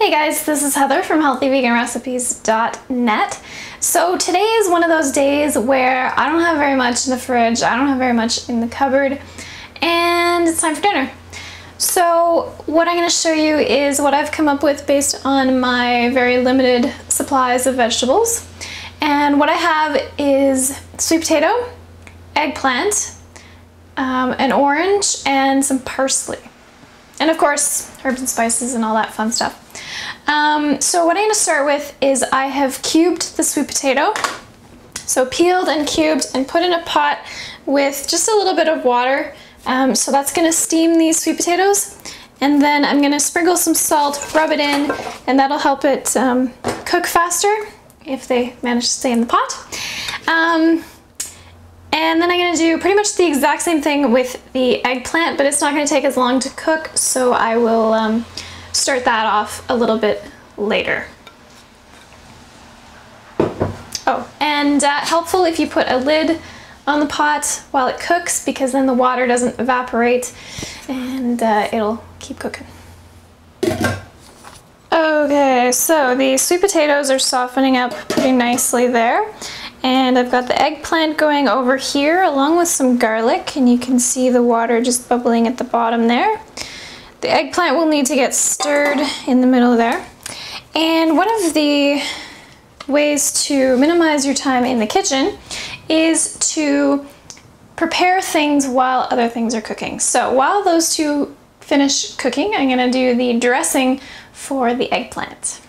Hey guys, this is Heather from healthyveganrecipes.net. So today is one of those days where I don't have very much in the fridge, I don't have very much in the cupboard, and it's time for dinner. So what I'm going to show you is what I've come up with based on my very limited supplies of vegetables. And what I have is sweet potato, eggplant, an orange, and some parsley. And of course, herbs and spices and all that fun stuff. So what I'm going to start with is I have cubed the sweet potato. So peeled and cubed and put in a pot with just a little bit of water. So that's going to steam these sweet potatoes. And then I'm going to sprinkle some salt, rub it in, and that'll help it cook faster if they manage to stay in the pot. And then I'm going to do pretty much the exact same thing with the eggplant, but it's not going to take as long to cook, so I will start that off a little bit later. Oh, and helpful if you put a lid on the pot while it cooks, because then the water doesn't evaporate and it'll keep cooking. Okay, so the sweet potatoes are softening up pretty nicely there. And I've got the eggplant going over here along with some garlic, and you can see the water just bubbling at the bottom there. The eggplant will need to get stirred in the middle there. And one of the ways to minimize your time in the kitchen is to prepare things while other things are cooking. So while those two finish cooking, I'm going to do the dressing for the eggplant.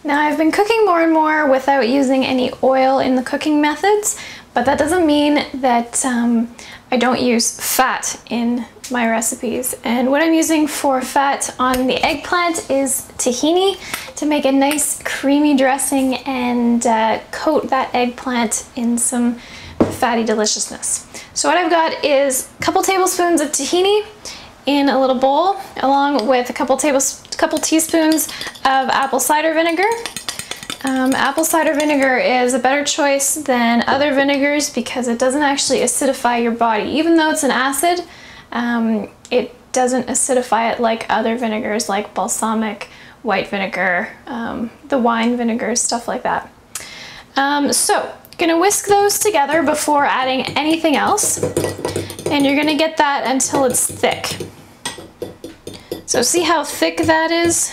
Now I've been cooking more and more without using any oil in the cooking methods, but that doesn't mean that I don't use fat in my recipes. And what I'm using for fat on the eggplant is tahini to make a nice creamy dressing and coat that eggplant in some fatty deliciousness. So what I've got is a couple tablespoons of tahini in a little bowl, along with a couple teaspoons of apple cider vinegar. Apple cider vinegar is a better choice than other vinegars because it doesn't actually acidify your body. Even though it's an acid, it doesn't acidify it like other vinegars like balsamic, white vinegar, the wine vinegars, stuff like that. So, gonna whisk those together before adding anything else, and you're gonna get that until it's thick. So see how thick that is?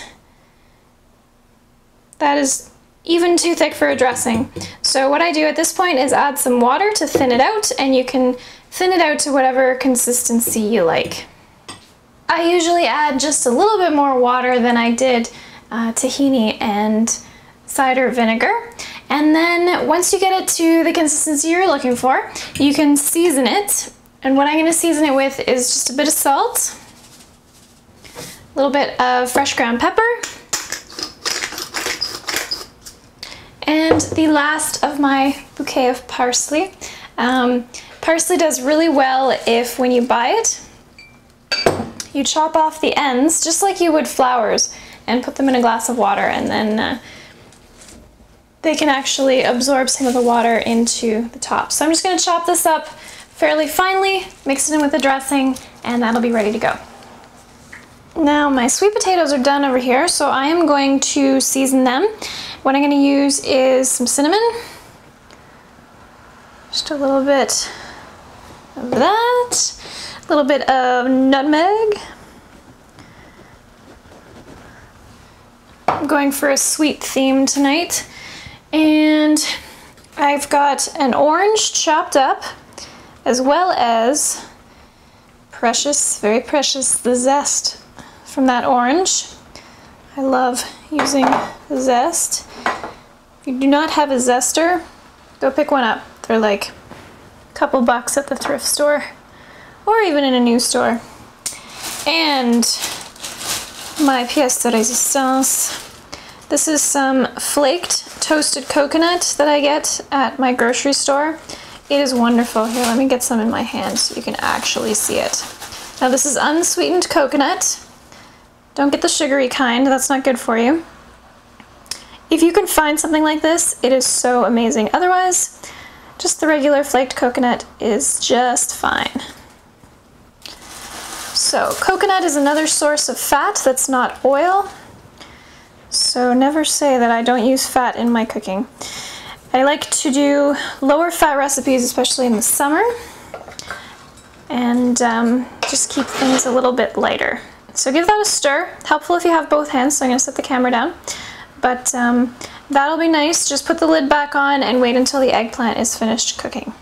That is even too thick for a dressing. So what I do at this point is add some water to thin it out, and you can thin it out to whatever consistency you like. I usually add just a little bit more water than I did tahini and cider vinegar. And then once you get it to the consistency you're looking for, you can season it. And what I'm going to season it with is just a bit of salt, a little bit of fresh ground pepper, and the last of my bouquet of parsley. Parsley does really well if, when you buy it, you chop off the ends just like you would flowers and put them in a glass of water, and then they can actually absorb some of the water into the top. So I'm just going to chop this up fairly finely, mix it in with the dressing, and that'll be ready to go. Now my sweet potatoes are done over here, so I am going to season them. What I'm going to use is some cinnamon, just a little bit of that, a little bit of nutmeg. I'm going for a sweet theme tonight. And I've got an orange chopped up, as well as precious, very precious, the zest from that orange. I love using the zest. If you do not have a zester, go pick one up. They're like a couple bucks at the thrift store or even in a new store. And my pièce de résistance. This is some flaked toasted coconut that I get at my grocery store. It is wonderful. Here, let me get some in my hand so you can actually see it. Now this is unsweetened coconut. Don't get the sugary kind, that's not good for you. If you can find something like this, it is so amazing. Otherwise, just the regular flaked coconut is just fine. So coconut is another source of fat that's not oil. So never say that I don't use fat in my cooking. I like to do lower fat recipes, especially in the summer, and just keep things a little bit lighter. So give that a stir. Helpful if you have both hands, so I'm gonna set the camera down. But that'll be nice. Just put the lid back on and wait until the eggplant is finished cooking.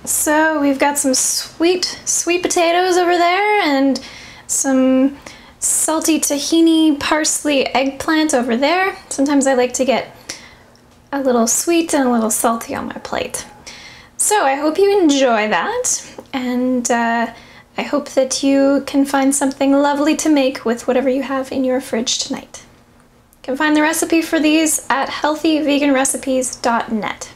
So we've got some sweet potatoes over there and some salty tahini parsley eggplant over there. Sometimes I like to get a little sweet and a little salty on my plate. So I hope you enjoy that, and I hope that you can find something lovely to make with whatever you have in your fridge tonight. You can find the recipe for these at healthyveganrecipes.net.